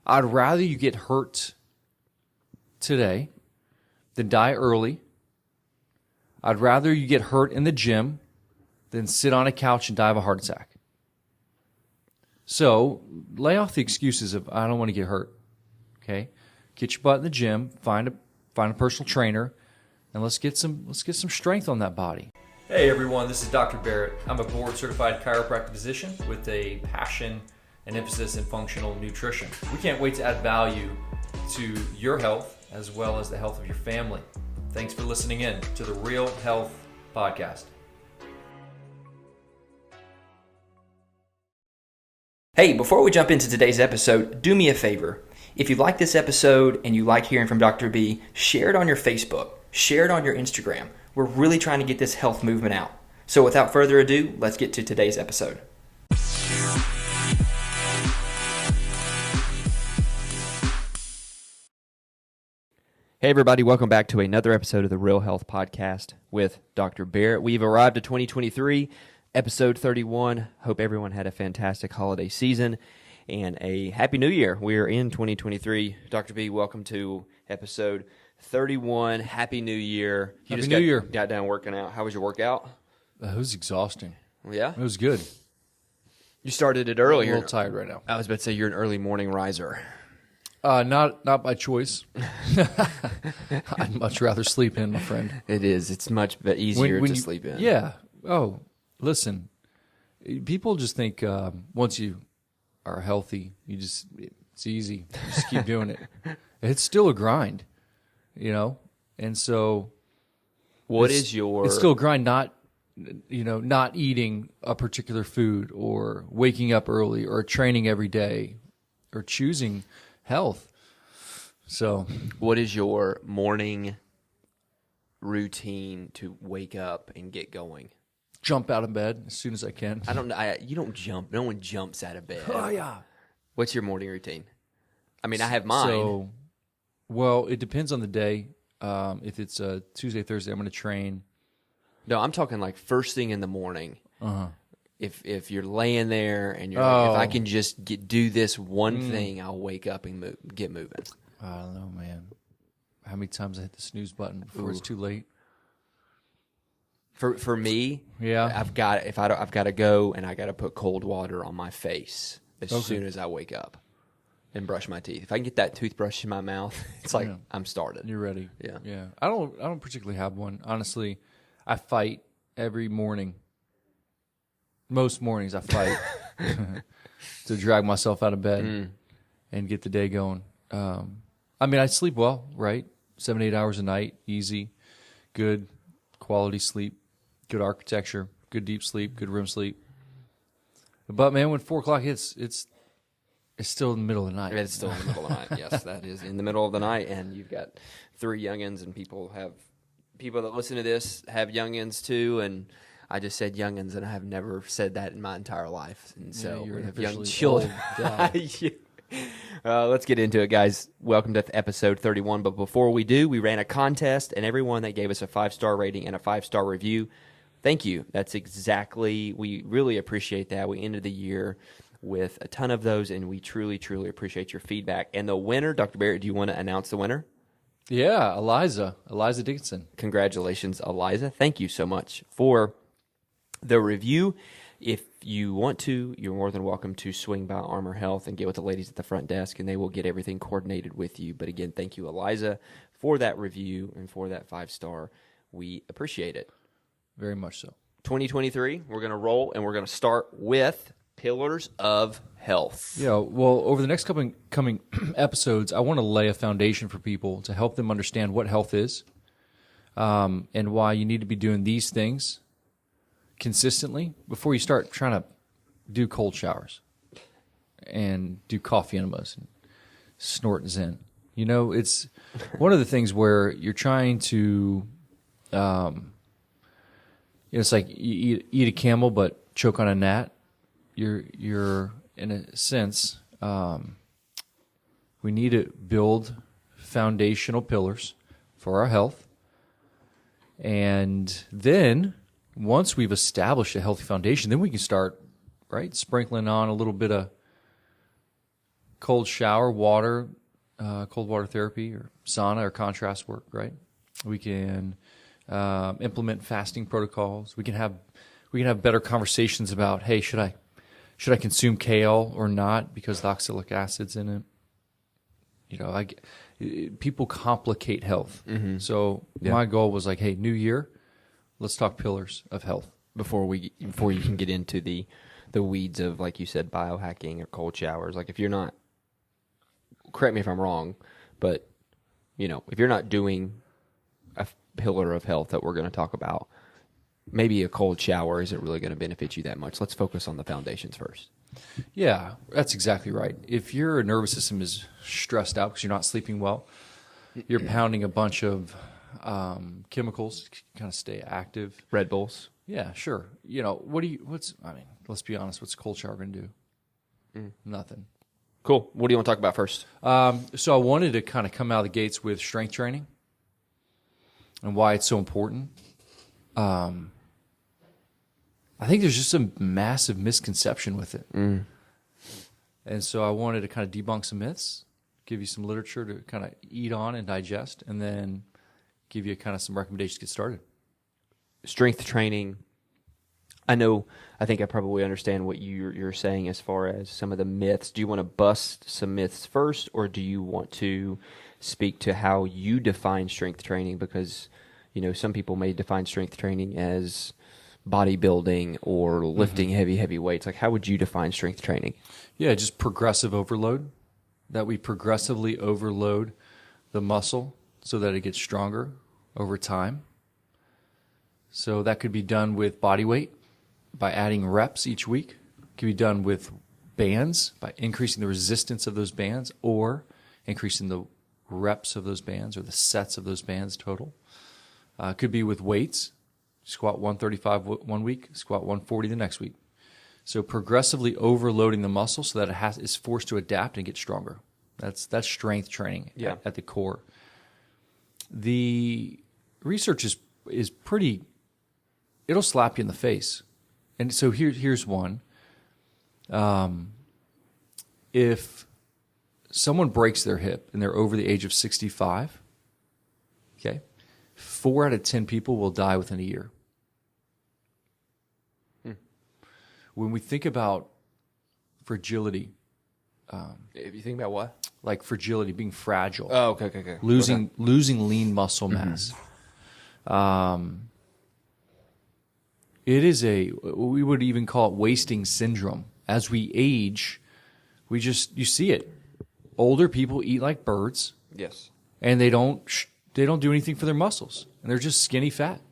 I'd rather you get hurt today than die early. I'd rather you get hurt in the gym than sit on a couch and die of a heart attack. So lay off the excuses of, I don't want to get hurt. Okay? Get your butt in the gym, find a personal trainer, and let's get some strength on that body. Hey everyone, this is Dr. Barrett. I'm a board-certified chiropractic physician with a passion and emphasis in functional nutrition. We can't wait to add value to your health as well as the health of your family. Thanks for listening in to the Real Health Podcast. Hey, before we jump into today's episode, do me a favor. If you like this episode and you like hearing from Dr. B, share it on your Facebook, share it on your Instagram. We're really trying to get this health movement out. So without further ado, let's get to today's episode. Hey everybody, welcome back to another episode of the Real Health Podcast with Dr. Barrett. We've arrived at 2023, episode 31. Hope everyone had a fantastic holiday season and a happy new year. We're in 2023. Dr. B, welcome to episode 31. Happy New Year. Happy New Year. Got down working out. How was your workout? It was exhausting. Yeah? It was good. You started it early. I'm a little tired right now. I was about to say you're an early morning riser. Not by choice. I'd much rather sleep in, my friend. It is. It's much easier to sleep in. Yeah. Oh, listen. People just think once you are healthy, it's easy. You just keep doing it. It's still a grind, And so, it's still a grind. Not eating a particular food or waking up early or training every day or choosing health. So, what is your morning routine to wake up and get going? Jump out of bed as soon as I can. I don't know. You don't jump. No one jumps out of bed. Oh yeah. What's your morning routine? I mean, I have mine. So, well, it depends on the day. If it's a Tuesday, Thursday, I'm going to train. No, I'm talking like first thing in the morning. Uh-huh. If you're laying there and you're like, if I can just do this one thing, I'll wake up and get moving. I don't know, man. How many times I hit the snooze button before it's too late? For me, yeah, I've got to go and I got to put cold water on my face as soon as I wake up and brush my teeth. If I can get that toothbrush in my mouth, it's like I'm started. You're ready. Yeah. I don't particularly have one. Honestly, I fight every morning. Most mornings I fight to drag myself out of bed and get the day going. I sleep well, right? 7-8 hours a night, easy, good quality sleep, good architecture, good deep sleep, good REM sleep. But man, when 4 o'clock hits, it's still in the middle of the night. It's still in the middle of the night. Yes, that is in the middle of the night, and you've got 3 youngins, and people that listen to this have youngins too, and I just said youngins, and I have never said that in my entire life. And so we have young children. Let's get into it, guys. Welcome to episode 31. But before we do, we ran a contest, and everyone that gave us a 5-star rating and a 5-star review, thank you. We really appreciate that. We ended the year with a ton of those, and we truly, truly appreciate your feedback. And the winner, Dr. Barrett, do you want to announce the winner? Yeah, Eliza Dickinson. Congratulations, Eliza. Thank you so much for the review. If you want to, you're more than welcome to swing by Armor Health and get with the ladies at the front desk, and they will get everything coordinated with you. But again, thank you, Eliza, for that review and for that 5-star. We appreciate it. Very much so. 2023, we're going to roll, and we're going to start with Pillars of Health. Yeah, well, over the next coming episodes, I want to lay a foundation for people to help them understand what health is and why you need to be doing these things consistently before you start trying to do cold showers and do coffee enemas and snort Zen. It's one of the things where you're trying to, it's like you eat a camel but choke on a gnat. You're in a sense, we need to build foundational pillars for our health, and then once we've established a healthy foundation, then we can start, right, sprinkling on a little bit of cold shower, water, cold water therapy, or sauna or contrast work, right? We can implement fasting protocols. We can have better conversations about, hey, should I consume kale or not because the oxalic acid's in it? You know, people complicate health. Mm-hmm. So my goal was like, hey, new year, let's talk pillars of health. Before you can get into the weeds of, like you said, biohacking or cold showers. Like, if you're not, correct me if I'm wrong, but, you know, if you're not doing a pillar of health that we're going to talk about, maybe a cold shower isn't really going to benefit you that much. Let's focus on the foundations first. Yeah, that's exactly right. If your nervous system is stressed out because you're not sleeping well, you're pounding a bunch of chemicals to kind of stay active. Red Bulls. Yeah, sure. You know, let's be honest, what's a cold shower going to do? Nothing. Cool. What do you want to talk about first? So I wanted to kind of come out of the gates with strength training and why it's so important. I think there's just a massive misconception with it. And so I wanted to kind of debunk some myths, give you some literature to kind of eat on and digest, and then give you kind of some recommendations to get started. Strength training. I think I probably understand what you're saying as far as some of the myths. Do you want to bust some myths first, or do you want to speak to how you define strength training? Because, you know, some people may define strength training as bodybuilding or lifting heavy weights. Like, how would you define strength training? Yeah, just progressive overload, that we progressively overload the muscle so that it gets stronger over time. So that could be done with body weight by adding reps each week. It could be done with bands by increasing the resistance of those bands or increasing the reps of those bands or the sets of those bands total. It could be with weights. Squat 135 one week, squat 140 the next week. So progressively overloading the muscle so that it is forced to adapt and get stronger. That's strength training at the core. The research is pretty. It'll slap you in the face, and so here's one. If someone breaks their hip and they're over the age of 65, okay, 4 out of 10 people will die within a year. When we think about fragility, If you think about what? like fragility, being fragile, Oh, okay. losing lean muscle mass, it is we would even call it wasting syndrome. As we age, you see it. Older people eat like birds, Yes. and they don't do anything for their muscles, and they're just skinny fat.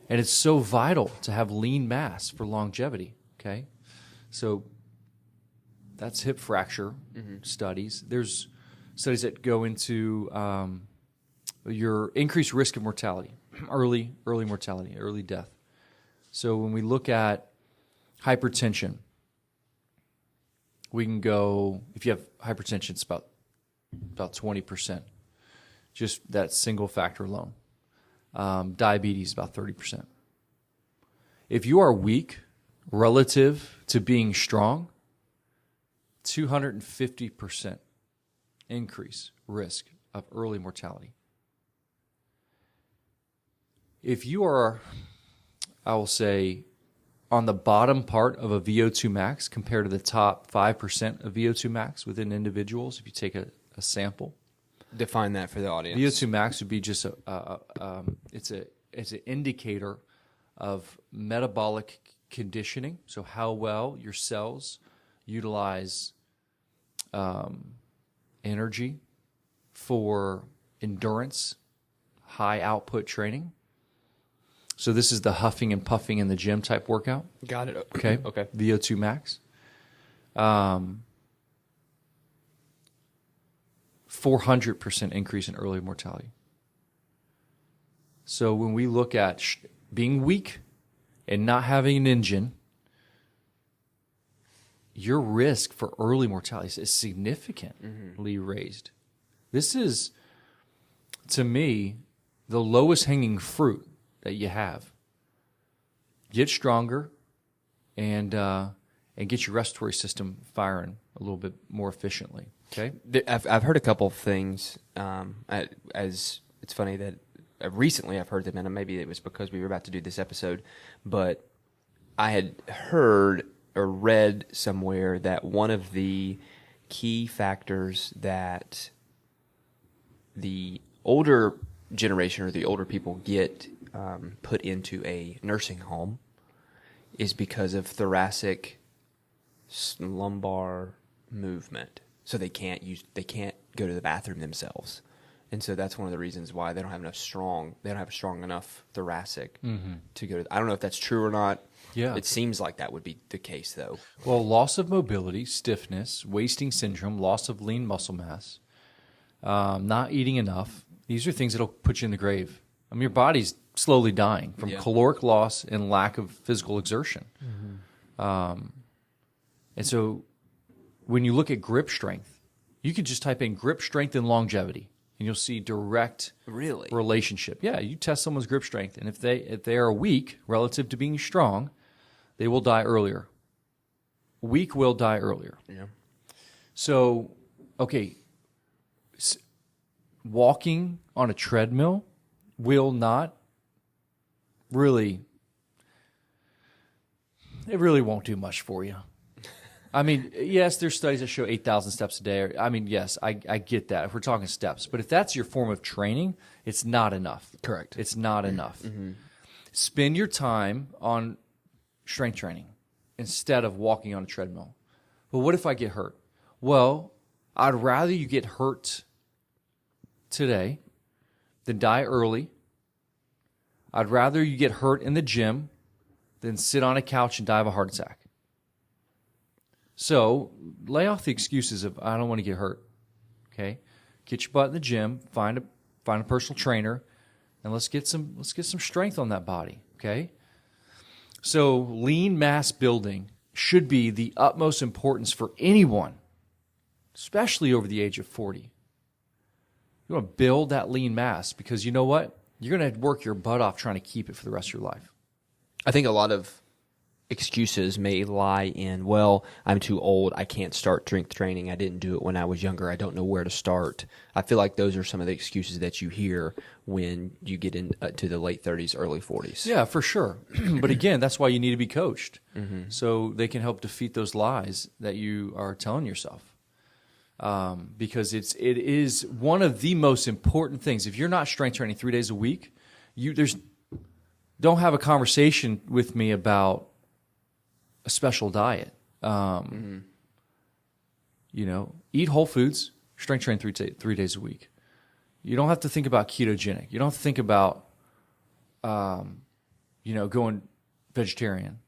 And it's so vital to have lean mass for longevity. Okay, so that's hip fracture studies. There's studies that go into your increased risk of mortality, early mortality, early death. So when we look at hypertension, we can go, if you have hypertension, it's about 20%, just that single factor alone. Diabetes, about 30%. If you are weak relative to being strong, 250% increase risk of early mortality. If you are, I will say, on the bottom part of a VO2 max compared to the top 5% of VO2 max within individuals, if you take a sample. Define that for the audience. VO2 max would be just it's an indicator of metabolic conditioning, so how well your cells utilize energy for endurance, high output training. So this is the huffing and puffing in the gym type workout. Got it. Okay. Okay. VO2 max. 400% increase in early mortality. So when we look at being weak and not having an engine, your risk for early mortality is significantly raised. This is, to me, the lowest hanging fruit that you have. Get stronger and and get your respiratory system firing a little bit more efficiently. Okay. I've heard a couple of things. As it's funny that recently I've heard them, and maybe it was because we were about to do this episode, but I had heard or read somewhere that one of the key factors that the older generation or the older people get put into a nursing home is because of thoracic lumbar movement. So they can't go to the bathroom themselves. And so that's one of the reasons why they don't have a strong enough thoracic to go to. I don't know if that's true or not. Yeah. It seems like that would be the case, though. Well, loss of mobility, stiffness, wasting syndrome, loss of lean muscle mass, not eating enough. These are things that'll put you in the grave. I mean, your body's slowly dying from caloric loss and lack of physical exertion. And so when you look at grip strength, you can just type in grip strength and longevity, and you'll see direct relationship. Yeah, you test someone's grip strength, and if they are weak relative to being strong, they will die earlier. Weak will die earlier. Yeah. So, okay, walking on a treadmill will not really, it really won't do much for you. I mean, yes, there's studies that show 8,000 steps a day. I mean, yes, I get that if we're talking steps. But if that's your form of training, it's not enough. Correct. It's not enough. Spend your time on strength training instead of walking on a treadmill. But what if I get hurt? Well, I'd rather you get hurt today than die early. I'd rather you get hurt in the gym than sit on a couch and die of a heart attack. So lay off the excuses of I don't want to get hurt. Okay, get your butt in the gym, find a personal trainer, and let's get some strength on that body. Okay, so lean mass building should be the utmost importance for anyone, especially over the age of 40. You want to build that lean mass because you know what? You're going to work your butt off trying to keep it for the rest of your life. I think a lot of excuses may lie in, well, I'm too old. I can't start strength training. I didn't do it when I was younger. I don't know where to start. I feel like those are some of the excuses that you hear when you get into the late 30s, early 40s. Yeah, for sure. But again, that's why you need to be coached so they can help defeat those lies that you are telling yourself. Because it is one of the most important things. If you're not strength training 3 days a week, don't have a conversation with me about a special diet. Eat whole foods, strength train 3 days a week. You don't have to think about ketogenic. You don't have to think about, going vegetarian.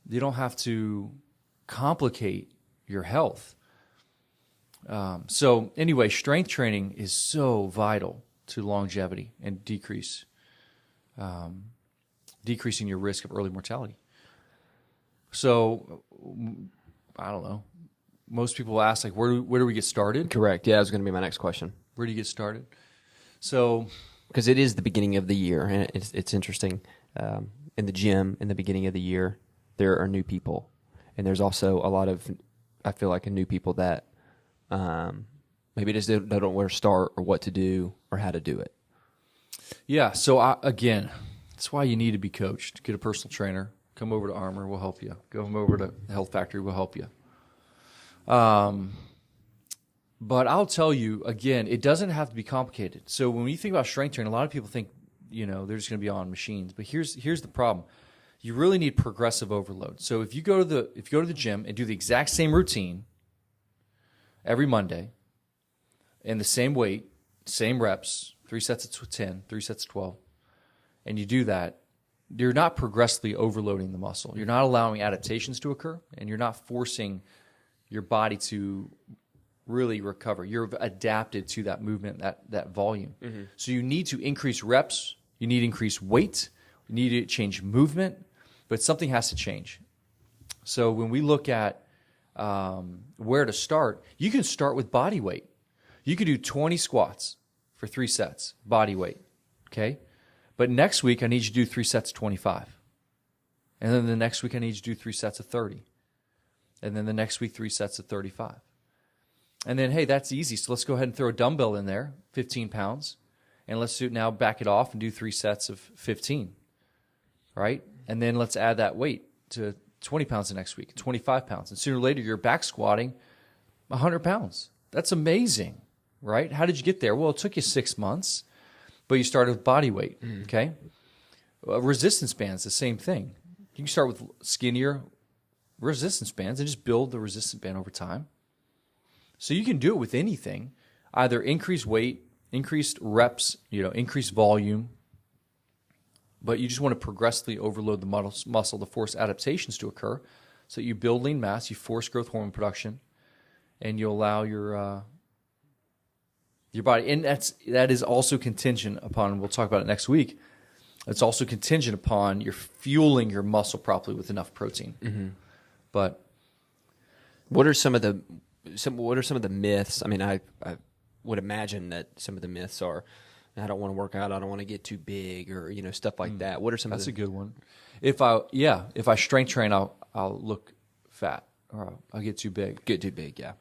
You don't have to complicate your health. So anyway, strength training is so vital to longevity and decreasing your risk of early mortality. So I don't know. Most people ask, like, where do we get started? Correct. Yeah, that was going to be my next question. Where do you get started? So, because it is the beginning of the year, and it's interesting. In the gym, in the beginning of the year, there are new people, and there's also a lot of, I feel like, new people that maybe just don't know where to start or what to do or how to do it. Yeah. So again, that's why you need to be coached. Get a personal trainer. Come over to Armor, we'll help you. Go over to Health Factory, we'll help you. But I'll tell you, again, it doesn't have to be complicated. So when you think about strength training, a lot of people think, they're just going to be on machines. But here's the problem. You really need progressive overload. So if you go to the gym and do the exact same routine every Monday, and the same weight, same reps, 3 sets of 10, 3 sets of 12, and you do that, you're not progressively overloading the muscle. You're not allowing adaptations to occur, and you're not forcing your body to really recover. You're adapted to that movement, that volume. So you need to increase reps. You need to increase weight. You need to change movement, but something has to change. So when we look at where to start, you can start with body weight. You could do 20 squats for 3 sets, body weight, okay? But next week, I need you to do 3 sets of 25. And then the next week, I need you to do 3 sets of 30. And then the next week, 3 sets of 35. And then, hey, that's easy. So let's go ahead and throw a dumbbell in there, 15 pounds. And let's now back it off and do 3 sets of 15, right? And then let's add that weight to 20 pounds the next week, 25 pounds. And sooner or later, you're back squatting 100 pounds. That's amazing, right? How did you get there? Well, it took you 6 months, but you started with body weight, okay? Resistance bands, the same thing. You can start with skinnier resistance bands and just build the resistance band over time. So you can do it with anything, either increase weight, increased reps, increased volume, but you just want to progressively overload the muscle to force adaptations to occur. So you build lean mass, you force growth hormone production, and you allow your body. And that is also contingent upon, we'll talk about it next week, it's also contingent upon you're fueling your muscle properly with enough protein. Mm-hmm. But what are some of the myths? I mean, I would imagine that some of the myths are, I don't want to work out, I don't want to get too big, or stuff like that. What are some? That's a good one. If I strength train, I'll look fat, or I'll get too big. Get too big, yeah.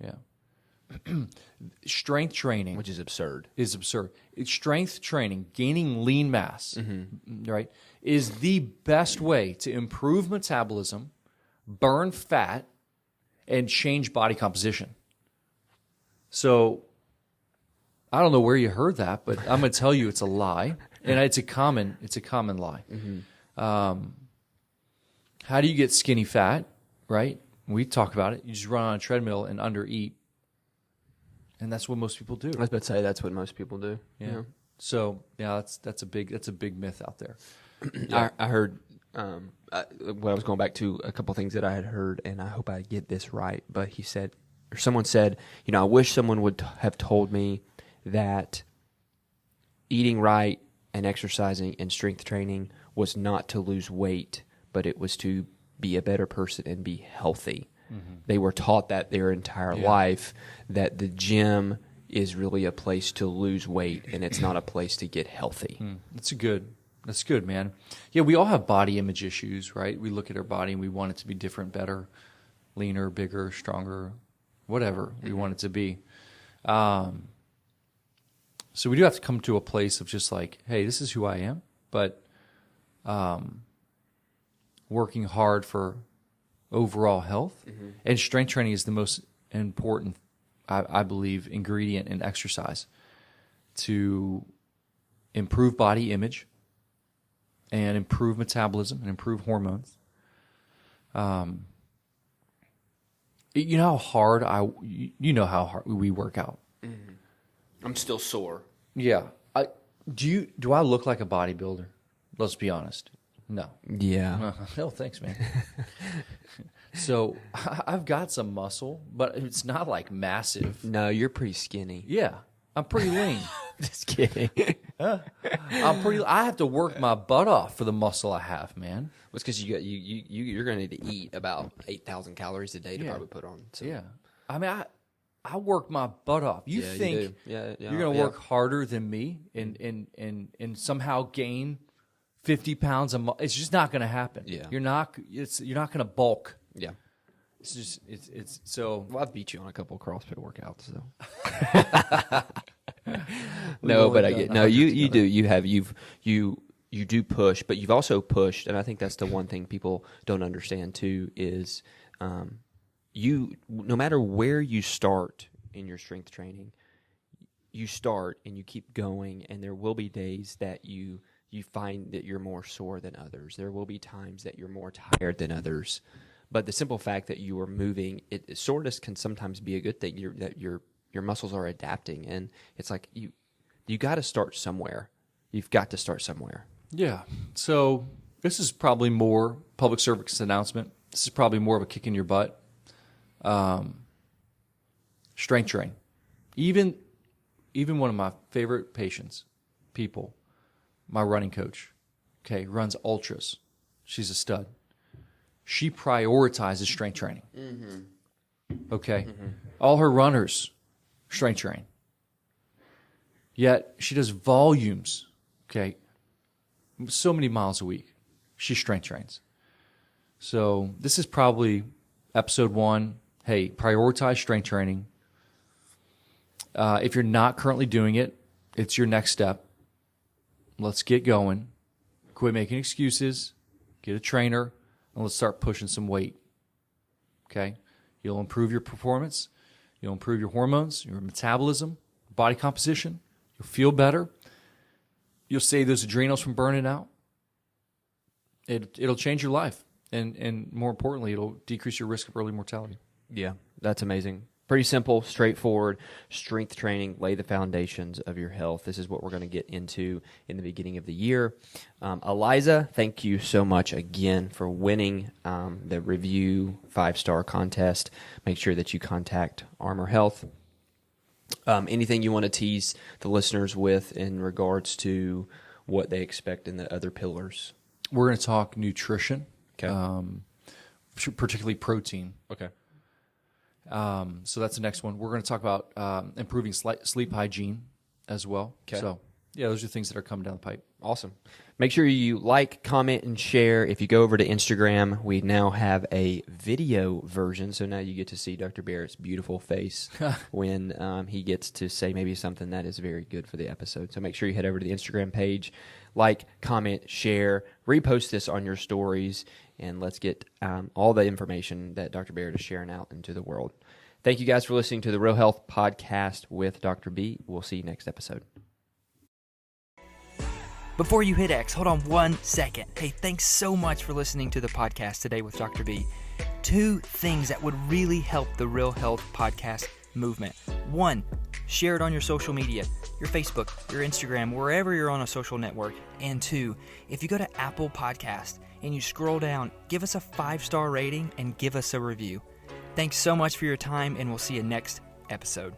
Strength training, which is absurd. Strength training, gaining lean mass, right, is the best way to improve metabolism, burn fat, and change body composition. So I don't know where you heard that, but I'm going to tell you it's a lie, and it's a common lie. Mm-hmm. How do you get skinny fat? Right? We talk about it. You just run on a treadmill and undereat, and that's what most people do. I was about to say that's what most people do. Yeah. So that's a big myth out there. Yeah. I heard. I was going back to a couple things that I had heard, and I hope I get this right. But someone said, I wish someone would have told me that eating right and exercising and strength training was not to lose weight, but it was to be a better person and be healthy. Mm-hmm. They were taught that their entire life, that the gym is really a place to lose weight and it's not a place to get healthy. That's good, man. Yeah, we all have body image issues, right? We look at our body and we want it to be different, better, leaner, bigger, stronger, whatever we want it to be. So we do have to come to a place of just like, hey, this is who I am, but working hard for overall health. Mm-hmm. And strength training is the most important, I believe, ingredient in exercise to improve body image and improve metabolism and improve hormones. You know how hard how hard we work out. Mm-hmm. I'm still sore. Yeah. Do I look like a bodybuilder? Let's be honest. No. Yeah. No, thanks, man. So I've got some muscle, but it's not like massive. No, you're pretty skinny. Yeah. I'm pretty lean. Just kidding. I have to work my butt off for the muscle I have, man. It's because you're going to need to eat about 8,000 calories a day to probably put on. So. Yeah. I mean, I work my butt off. You think you're going to work harder than me and somehow gain 50 pounds a month? It's just not going to happen. Yeah. You're not going to bulk. Yeah. It's just it's so. Well, I've beat you on a couple of CrossFit workouts, so. No, but I get you do. You do push, but you've also pushed, and I think that's the one thing people don't understand too is no matter where you start in your strength training, you start and you keep going, and there will be days that you find that you're more sore than others. There will be times that you're more tired than others. But the simple fact that you are moving, soreness can sometimes be a good thing. Your muscles are adapting, and it's like you got to start somewhere. You've got to start somewhere. Yeah. So this is probably more public service announcement. This is probably more of a kick in your butt. Strength train. Even one of my favorite people, my running coach, runs ultras. She's a stud. She prioritizes strength training. Mm-hmm. Okay. Mm-hmm. All her runners strength train. Yet she does volumes. Okay. So many miles a week. She strength trains. So this is probably episode 1, hey, prioritize strength training. If you're not currently doing it, it's your next step. Let's get going. Quit making excuses. Get a trainer, and let's start pushing some weight. Okay? You'll improve your performance. You'll improve your hormones, your metabolism, body composition. You'll feel better. You'll save those adrenals from burning out. It'll change your life. And more importantly, it'll decrease your risk of early mortality. Yeah, that's amazing. Pretty simple, straightforward, strength training, lay the foundations of your health. This is what we're going to get into in the beginning of the year. Eliza, thank you so much again for winning the review 5-star contest. Make sure that you contact Armor Health. Anything you want to tease the listeners with in regards to what they expect in the other pillars? We're going to talk nutrition, Okay. Particularly protein. Okay. So that's the next one. We're going to talk about improving sleep hygiene as well. Okay. So, yeah, those are things that are coming down the pipe. Awesome. Make sure you like, comment, and share. If you go over to Instagram, we now have a video version, so now you get to see Dr. Barrett's beautiful face when he gets to say maybe something that is very good for the episode. So make sure you head over to the Instagram page, like, comment, share, repost this on your stories, and let's get all the information that Dr. Barrett is sharing out into the world. Thank you guys for listening to the Real Health Podcast with Dr. B. We'll see you next episode. Before you hit X, hold on 1 second. Hey, thanks so much for listening to the podcast today with Dr. B. 2 things that would really help the Real Health Podcast movement. 1, share it on your social media, your Facebook, your Instagram, wherever you're on a social network. And 2, if you go to Apple Podcast and you scroll down, give us a 5-star rating and give us a review. Thanks so much for your time, and we'll see you next episode.